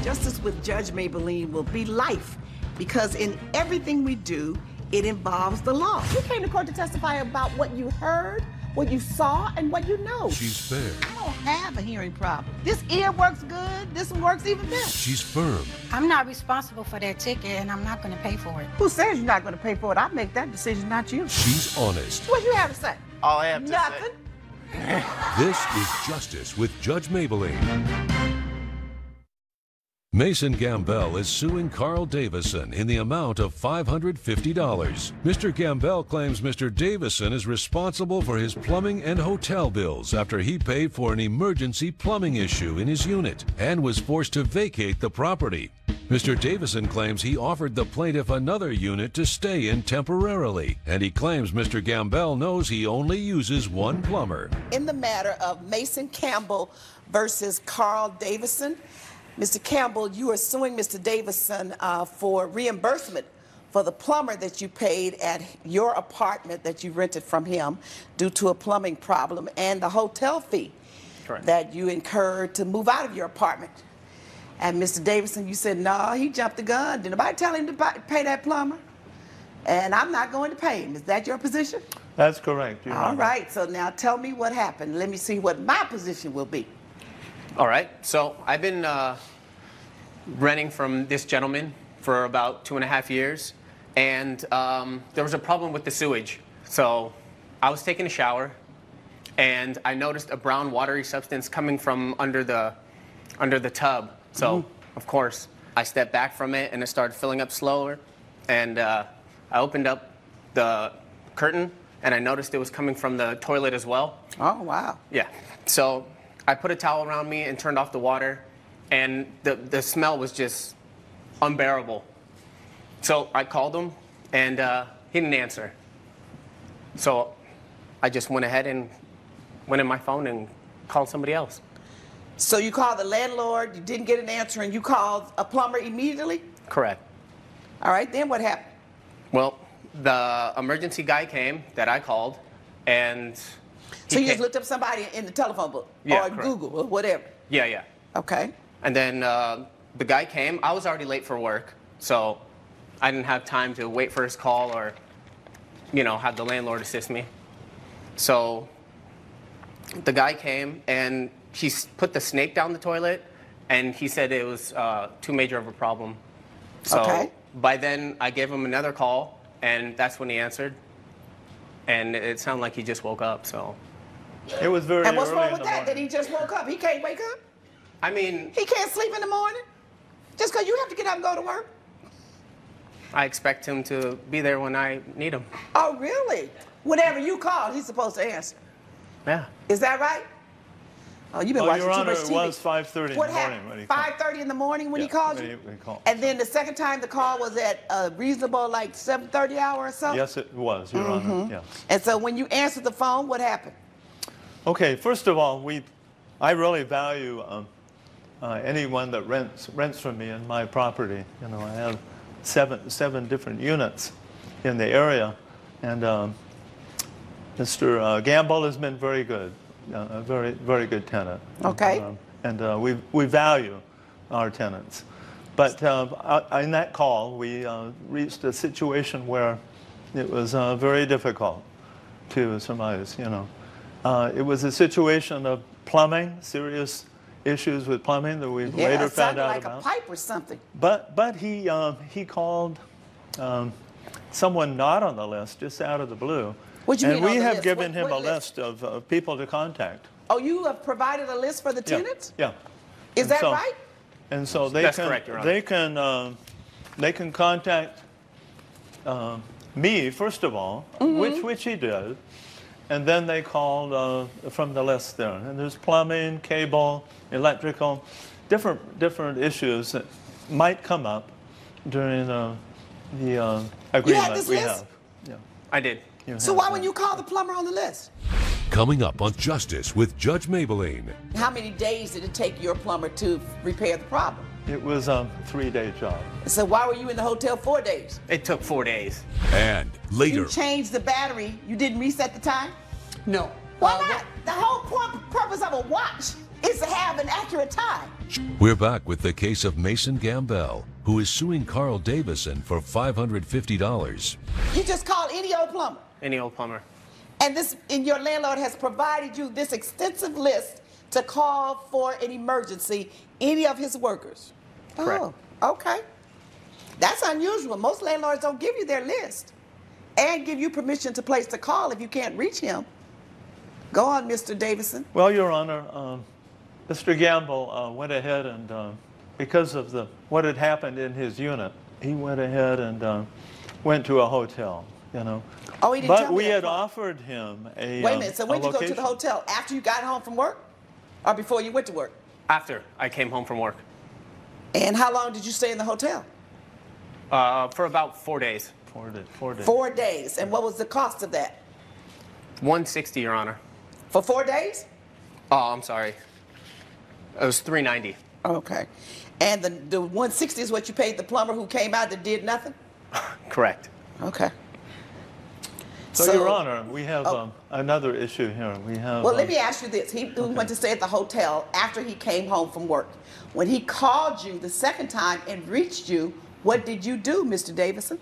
Justice with Judge Mablean will be life, because in everything we do, it involves the law. You came to court to testify about what you heard, what you saw, and what you know. She's fair. I don't have a hearing problem. This ear works good, this one works even better. She's firm. I'm not responsible for that ticket, and I'm not going to pay for it. Who says you're not going to pay for it? I'll make that decision, not you. She's honest. What you have to say? All I have to Nothing. say. This is Justice with Judge Mablean. Mason Gambell is suing Carl Davison in the amount of $550. Mr. Gambell claims Mr. Davison is responsible for his plumbing and hotel bills after he paid for an emergency plumbing issue in his unit and was forced to vacate the property. Mr. Davison claims he offered the plaintiff another unit to stay in temporarily, and he claims Mr. Gambell knows he only uses one plumber. In the matter of Mason Campbell versus Carl Davison, Mr. Campbell, you are suing Mr. Davison for reimbursement for the plumber that you paid at your apartment that you rented from him due to a plumbing problem, and the hotel fee that you incurred to move out of your apartment. And Mr. Davison, you said, no, he jumped the gun. Did nobody tell him to pay that plumber? And I'm not going to pay him. Is that your position? That's correct. All right, so now tell me what happened. Let me see what my position will be. All right, so I've been renting from this gentleman for about 2.5 years, and there was a problem with the sewage. So I was taking a shower, and I noticed a brown watery substance coming from under the tub. So of course I stepped back from it, and it started filling up slower. And I opened up the curtain, and I noticed it was coming from the toilet as well. Oh wow! Yeah. So I put a towel around me and turned off the water, and the smell was just unbearable. So I called him, and he didn't answer. So I just went ahead and went in my phone and called somebody else. So you called the landlord, you didn't get an answer, and you called a plumber immediately? Correct. All right, then what happened? Well, the emergency guy came that I called, and so you just looked up somebody in the telephone book, yeah, or correct. Google, or whatever? Yeah, yeah. Okay. And then the guy came. I was already late for work, so I didn't have time to wait for his call or, you know, have the landlord assist me. So the guy came, and he put the snake down the toilet, and he said it was too major of a problem. So by then, I gave him another call, and that's when he answered. And it sounded like he just woke up, so. It was very And what's early wrong in with the that? morning. That he just woke up? He can't wake up? I mean, He can't sleep in the morning? Just because you have to get up and go to work? I expect him to be there when I need him. Oh, really? Whenever you call, he's supposed to answer. Yeah. Is that right? Oh, you've been watching Your too Honor, much TV. it was 5:30 in What the morning happened? when he called. 5:30 in the morning when he Yeah, called when you? he called. And then the second time the call was at a reasonable, like 7:30 hour or so? Yes, it was, Your Honor. Yes. And so when you answered the phone, what happened? Okay, first of all, I really value anyone that rents from me in my property. You know, I have seven different units in the area, and Mr. Gamble has been very good, a very good tenant. Okay. And we value our tenants. But in that call, we reached a situation where it was very difficult to surmise, you know. It was a situation of plumbing, serious issues with plumbing that we later found out like about. a pipe or something. But he called someone not on the list, just out of the blue. What do you mean And on we the have list? given What him a list? list of people to contact. Oh, you have provided a list for the tenants? Yeah. Is And that so- right? And so they That's can correct, Your Honor. they can contact me first of all, which he did, and then they called from the list there. And there's plumbing, cable, electrical, different issues that might come up during the agreement this we list? have. Yeah. I did. So why would you call the plumber on the list? Coming up on Justice with Judge Mablean. How many days did it take your plumber to repair the problem? It was a 3-day job. So why were you in the hotel 4 days? It took 4 days. And later, You changed the battery. You didn't reset the time? No. Why not? The whole purpose of a watch is to have an accurate time. We're back with the case of Mason Gambell, who is suing Carl Davison for $550. You just call any old plumber. Any old plumber. And your landlord has provided you this extensive list to call for an emergency, any of his workers. Correct. Oh, okay. That's unusual. Most landlords don't give you their list and give you permission to place the call if you can't reach him. Go on, Mr. Davison. Well, Your Honor, Mr. Gamble went ahead and, because of what had happened in his unit, he went ahead and went to a hotel, you know. Oh, he didn't tell But me we that had part. offered him a Wait a minute, so when a did you go to the location. hotel? After you got home from work or before you went to work? After I came home from work. And how long did you stay in the hotel? For about 4 days. 4 days. 4 days. 4 days. And what was the cost of that? $160, Your Honor. For 4 days? Oh, I'm sorry. It was $390. Okay. And the 160 is what you paid the plumber who came out that did nothing? Correct. Okay. So, Your Honor, we have another issue here. We have. Well, let me ask you this. He went to stay at the hotel after he came home from work. When he called you the second time and reached you, what did you do, Mr. Davison?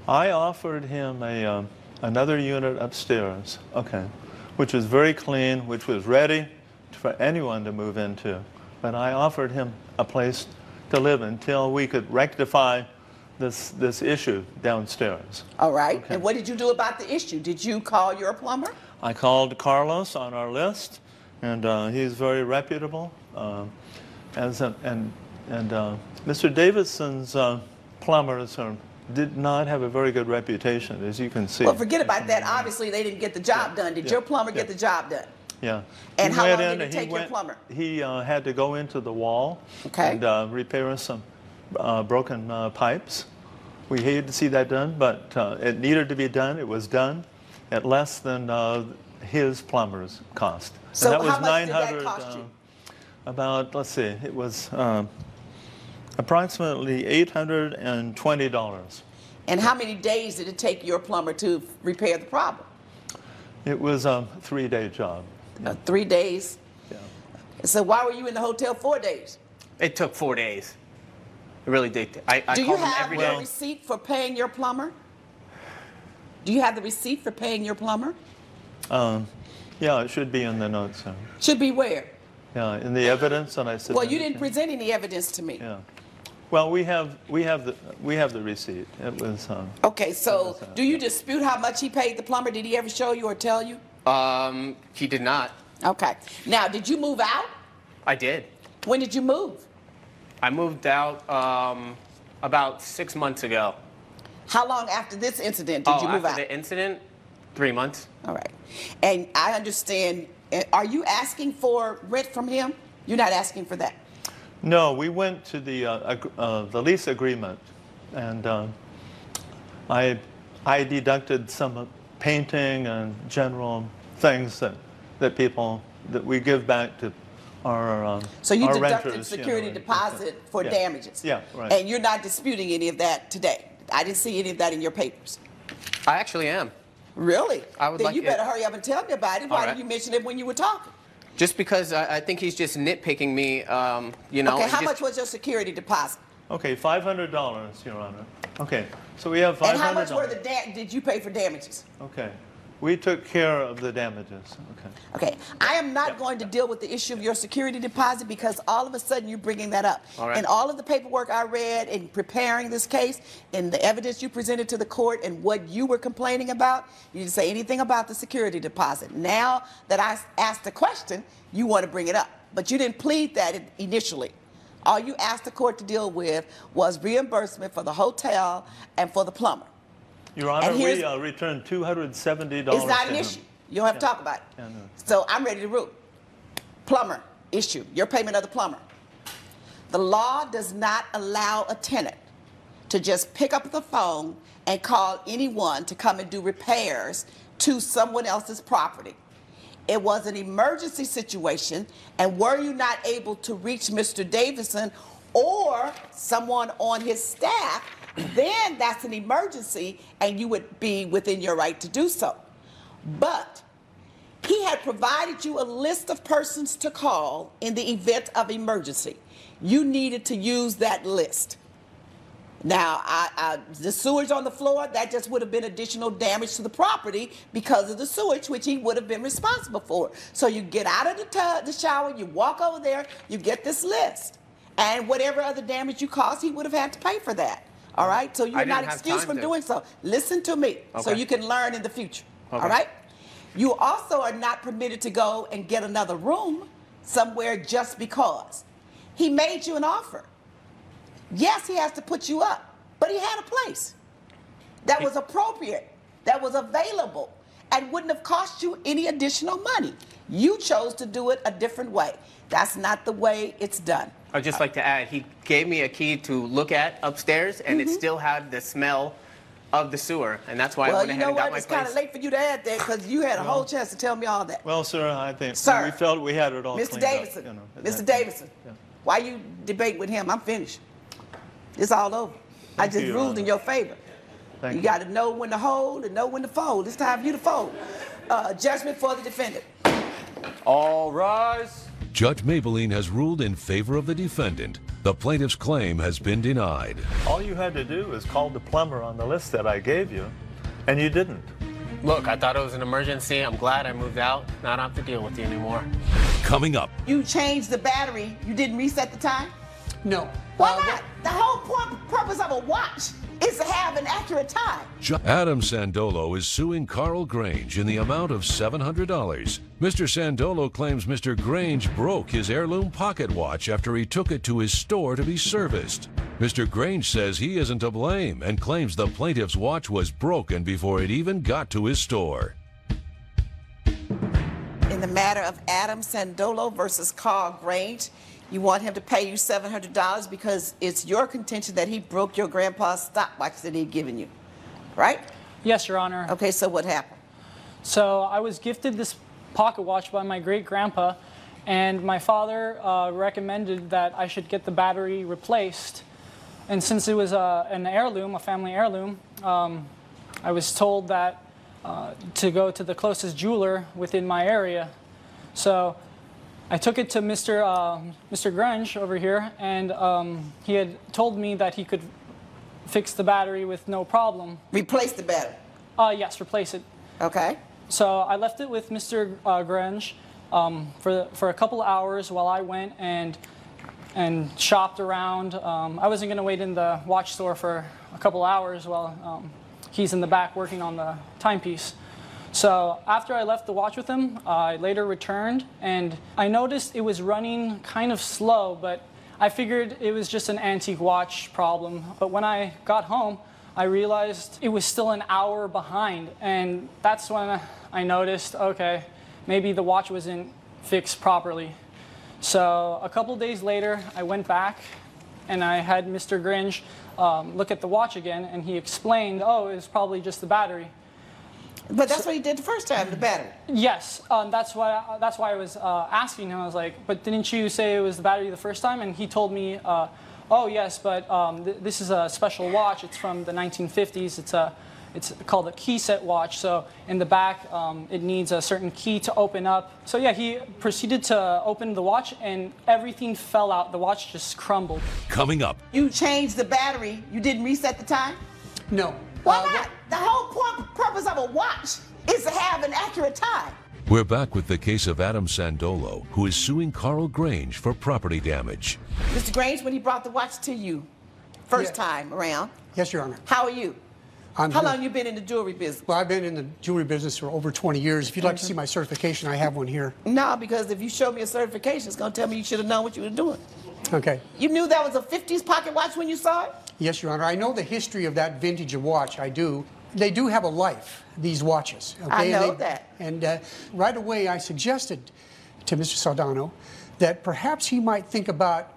I offered him another unit upstairs, okay, which was very clean, which was ready for anyone to move into. But I offered him a place to live until we could rectify this issue downstairs. All right. Okay. And what did you do about the issue? Did you call your plumber? I called Carlos on our list, and he's very reputable. Mr. Davidson's plumbers did not have a very good reputation, as you can see. Well, forget about that. Obviously, they didn't get the job done. Did your plumber get the job done? Yeah. And He how went long in did it and take your plumber? He had to go into the wall Okay. and repair some broken pipes. We hated to see that done, but it needed to be done. It was done at less than his plumber's cost. So and that was how much did that 900, cost you? About, let's see, it was approximately $820. And how many days did it take your plumber to repair the problem? It was a 3-day job. 3 days. Yeah. So why were you in the hotel 4 days? It took 4 days. It really did. I Do you called him have every the day. receipt for paying your plumber? Do you have the receipt for paying your plumber? Yeah, it should be in the notes. Should be where? Yeah, in the evidence, and I said. Well, you didn't present any evidence to me. Yeah. Well, we have the receipt. It was. Okay, so do you dispute how much he paid the plumber? Did he ever show you or tell you? He did not. Okay. Now, did you move out? I did. When did you move? I moved out about 6 months ago. How long after this incident did you move after out? the incident, 3 months. All right. And I understand, are you asking for rent from him? You're not asking for that? No, we went to the lease agreement, and I deducted some painting and general things that we give back to our So you our deducted renters, security you know, deposit for yeah. damages? Yeah, right. And you're not disputing any of that today? I didn't see any of that in your papers. I actually am. Really? I would then like you it- better hurry up and tell me about it. Why All right. didn't you mention it when you were talking? Just because I think he's just nitpicking me, you know. Okay, and how just- much was your security deposit? Okay, $500, Your Honor. Okay, so we have $500. And how much did you pay for damages? Okay, we took care of the damages. Okay. Okay, I am not going to deal with the issue of your security deposit because all of a sudden you're bringing that up. All right. And all of the paperwork I read in preparing this case and the evidence you presented to the court and what you were complaining about, you didn't say anything about the security deposit. Now that I asked the question, you want to bring it up. But you didn't plead that initially. All you asked the court to deal with was reimbursement for the hotel and for the plumber. Your Honor, And we here's- returned $270. It's not to an him. issue. You don't have to talk about it. Yeah, no. So I'm ready to rule. Plumber issue, your payment of the plumber. The law does not allow a tenant to just pick up the phone and call anyone to come and do repairs to someone else's property. It was an emergency situation, and were you not able to reach Mr. Davison or someone on his staff, then that's an emergency and you would be within your right to do so. But He had provided you a list of persons to call in the event of emergency. You needed to use that list. Now, the sewage on the floor, that just would have been additional damage to the property because of the sewage, which he would have been responsible for. So you get out of the shower, you walk over there, you get this list. And whatever other damage you caused, he would have had to pay for that. All right? So you're not excused from doing so. Listen to me so you can learn in the future. Okay. All right? You also are not permitted to go and get another room somewhere just because. He made you an offer. Yes, he has to put you up, but he had a place that was appropriate, that was available, and wouldn't have cost you any additional money. You chose to do it a different way. That's not the way it's done. I'd just like to add, he gave me a key to look at upstairs, and it still had the smell of the sewer, and that's why I went ahead and got my place. Well, you know what? It's kind of late for you to add that because you had a whole chance to tell me all that. Well, sir, I think we felt we had it all Mr. cleaned Davidson, up. You know, Mr. Davidson, why you debate with him? I'm finished. It's all over. I just ruled in your favor. You got to know when to hold and know when to fold. It's time for you to fold. Judgment for the defendant. All rise. Judge Mablean has ruled in favor of the defendant. The plaintiff's claim has been denied. All you had to do was call the plumber on the list that I gave you, and you didn't. Look, I thought it was an emergency. I'm glad I moved out. Now I don't have to deal with you anymore. Coming up. You changed the battery. You didn't reset the time? No. Why not? The whole purpose of a watch is to have an accurate time. Adam Sandolo is suing Carl Grange in the amount of $700. Mr. Sandolo claims Mr. Grange broke his heirloom pocket watch after he took it to his store to be serviced. Mr. Grange says he isn't to blame and claims the plaintiff's watch was broken before it even got to his store. In the matter of Adam Sandolo versus Carl Grange, you want him to pay you $700 because it's your contention that he broke your grandpa's stopwatch that he'd given you, right? Yes, Your Honor. Okay, so what happened? So I was gifted this pocket watch by my great-grandpa, and my father recommended that I should get the battery replaced. And since it was an heirloom, a family heirloom, I was told that to go to the closest jeweler within my area. So I took it to Mr. Grange over here, and he had told me that he could fix the battery with no problem. Replace the battery? Yes, replace it. Okay. So I left it with Mr. Grange for a couple of hours while I went and shopped around. I wasn't going to wait in the watch store for a couple hours while he's in the back working on the timepiece. So after I left the watch with him, I later returned, and I noticed it was running kind of slow, but I figured it was just an antique watch problem. But when I got home, I realized it was still an hour behind, and that's when I noticed, okay, maybe the watch wasn't fixed properly. So a couple days later, I went back, and I had Mr. Grange look at the watch again, and he explained, oh, it was probably just the battery. But that's what he did the first time, the battery. Yes, that's why I was asking him. I was like, but didn't you say it was the battery the first time? And he told me, oh yes, but this is a special watch. It's from the 1950s. It's called a key set watch. So in the back, it needs a certain key to open up. So yeah, he proceeded to open the watch, and everything fell out. The watch just crumbled. Coming up. You changed the battery. You didn't reset the time? No. Why not? The whole purpose of a watch is to have an accurate time. We're back with the case of Adam Sandolo, who is suing Carl Grange for property damage. Mr. Grange, when he brought the watch to you first time around. Yes, Your Honor. How are you? How long have you been in the jewelry business? Well, I've been in the jewelry business for over 20 years. If you'd like to see my certification, I have one here. No, because if you show me a certification, it's going to tell me you should have known what you were doing. Okay. You knew that was a 50s pocket watch when you saw it? Yes, Your Honor. I know the history of that vintage of watch. I do. They do have a life, these watches. Okay? I know that. And right away, I suggested to Mr. Saldano that perhaps he might think about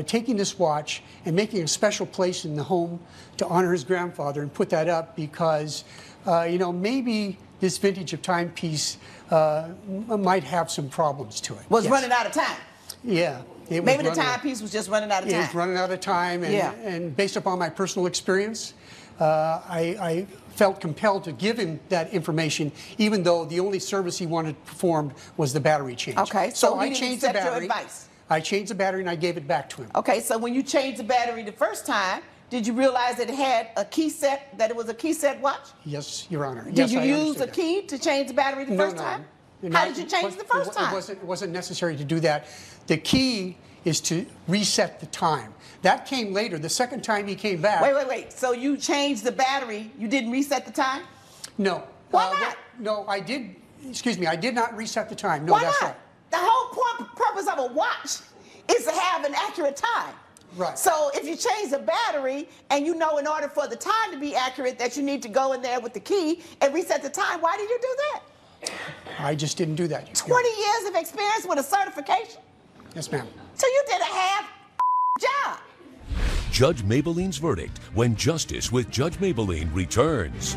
taking this watch and making a special place in the home to honor his grandfather and put that up because, you know, maybe this vintage of timepiece might have some problems to it. Was running out of time. Yeah. Maybe the timepiece was just running out of time. It was running out of time, and, yeah. and based upon my personal experience, I felt compelled to give him that information, even though the only service he wanted performed was the battery change. Okay, so I he didn't changed the accept your battery. advice. I changed the battery and I gave it back to him. Okay, so when you changed the battery the first time, did you realize that it had a key set, that it was a key set watch? Yes, Your Honor. Did Yes, you I use a understood that. key to change the battery the first time? How did you change the first time? It wasn't necessary to do that. The key is to reset the time. That came later. The second time he came back. Wait. So you changed the battery, you didn't reset the time? No. Why not? No, I did. Excuse me, I did not reset the time. No, Why that's not? right. The whole purpose of a watch is to have an accurate time. Right. So if you change the battery and you know in order for the time to be accurate that you need to go in there with the key and reset the time, why did you do that? I just didn't do that. 20 years of experience with a certification? Yes, ma'am. So you did a half job. Judge Mablean's verdict when Justice with Judge Mablean returns.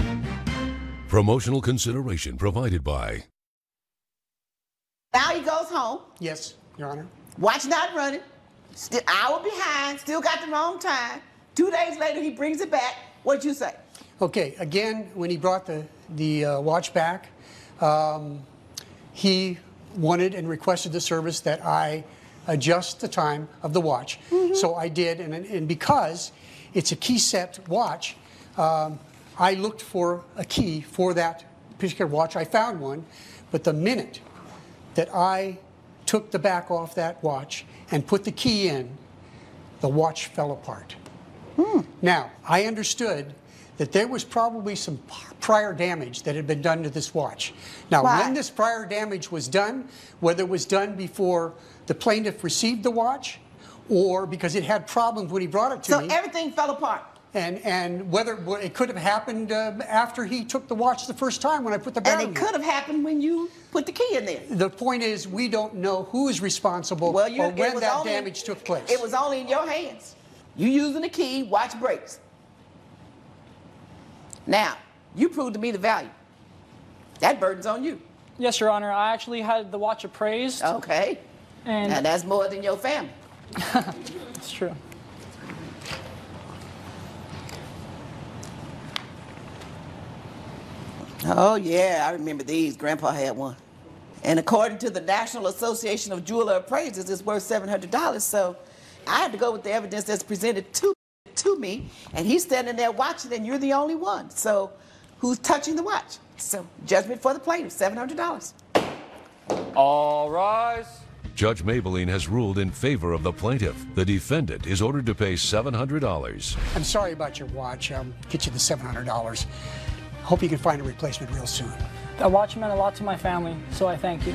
Promotional consideration provided by. Now he goes home, Yes, Your Honor. watch not running, still hour behind, still got the wrong time. 2 days later he brings it back. What'd you say? Okay, again, when he brought the watch back, he wanted and requested the service that I adjust the time of the watch. So I did, and because it's a key set watch, I looked for a key for that particular watch. I found one, but the minute that I took the back off that watch and put the key in, the watch fell apart. Now, I understood that there was probably some prior damage that had been done to this watch. Now, Why? when this prior damage was done, whether it was done before the plaintiff received the watch or because it had problems when he brought it to me. So everything fell apart. And whether it could have happened after he took the watch the first time when I put the battery And it could have happened when you put the key in there. The point is, we don't know who is responsible or when that damage took place. It was only in your hands. You using the key, watch breaks. Now, you proved to me the value. That burden's on you. Yes, Your Honor. I actually had the watch appraised. Okay. And Now that's more than your family. it's true. Oh, yeah, I remember these. Grandpa had one. And according to the National Association of Jeweler Appraisers, it's worth $700. So I had to go with the evidence that's presented to me. And he's standing there watching, and you're the only one. So who's touching the watch? So judgment for the plaintiff, $700. All rise. Judge Mablean has ruled in favor of the plaintiff. The defendant is ordered to pay $700. I'm sorry about your watch. I'll get you the $700. Hope you can find a replacement real soon. That watch meant a lot to my family, so I thank you.